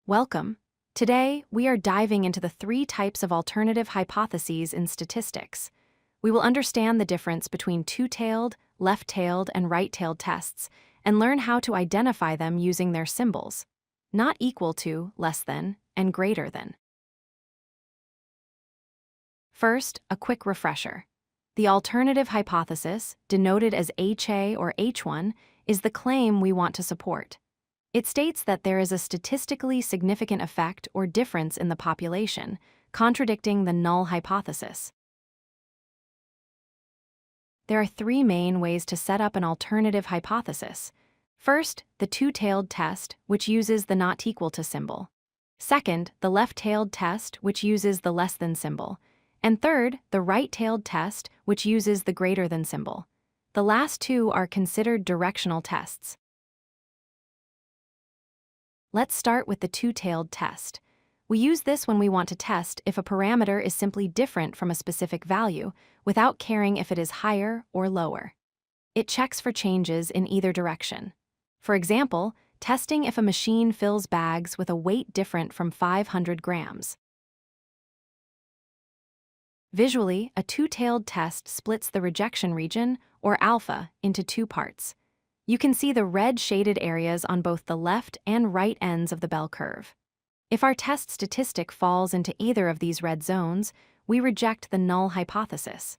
Welcome. Today, we are diving into the three types of alternative hypotheses in statistics. We will understand the difference between two-tailed, left-tailed, and right-tailed tests, and learn how to identify them using their symbols: not equal to, less than, and greater than. First, a quick refresher. The alternative hypothesis, denoted as HA or H1, is the claim we want to support. It states that there is a statistically significant effect or difference in the population, contradicting the null hypothesis. There are three main ways to set up an alternative hypothesis. First, the two-tailed test, which uses the not equal to symbol. Second, the left-tailed test, which uses the less than symbol. And third, the right-tailed test, which uses the greater than symbol. The last two are considered directional tests. Let's start with the two-tailed test. We use this when we want to test if a parameter is simply different from a specific value, without caring if it is higher or lower. It checks for changes in either direction. For example, testing if a machine fills bags with a weight different from 500 grams. Visually, a two-tailed test splits the rejection region, or alpha, into two parts. You can see the red shaded areas on both the left and right ends of the bell curve. If our test statistic falls into either of these red zones, we reject the null hypothesis.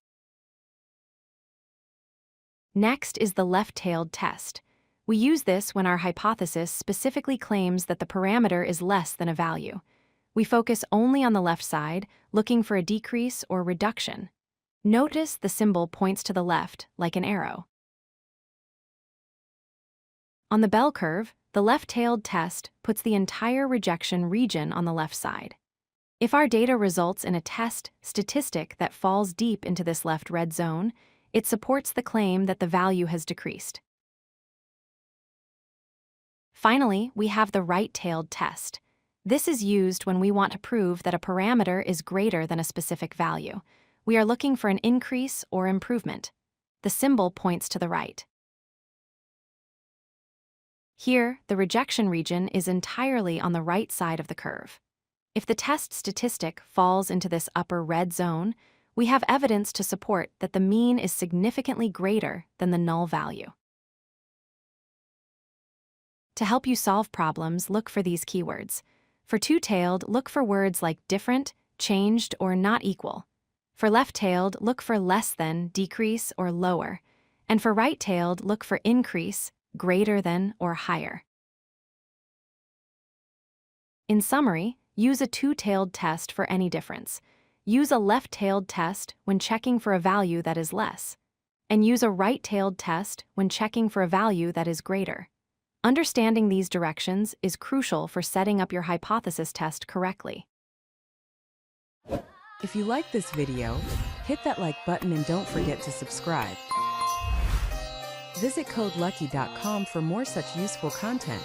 Next is the left-tailed test. We use this when our hypothesis specifically claims that the parameter is less than a value. We focus only on the left side, looking for a decrease or reduction. Notice the symbol points to the left, like an arrow. On the bell curve, the left-tailed test puts the entire rejection region on the left side. If our data results in a test statistic that falls deep into this left red zone, it supports the claim that the value has decreased. Finally, we have the right-tailed test. This is used when we want to prove that a parameter is greater than a specific value. We are looking for an increase or improvement. The symbol points to the right. Here, the rejection region is entirely on the right side of the curve. If the test statistic falls into this upper red zone, we have evidence to support that the mean is significantly greater than the null value. To help you solve problems, look for these keywords. For two-tailed, look for words like different, changed, or not equal. For left-tailed, look for less than, decrease, or lower. And for right-tailed, look for increase, greater than, or higher. In summary, use a two-tailed test for any difference. Use a left-tailed test when checking for a value that is less. And use a right-tailed test when checking for a value that is greater. Understanding these directions is crucial for setting up your hypothesis test correctly. If you like this video, hit that like button and don't forget to subscribe. Visit codelucky.com for more such useful content.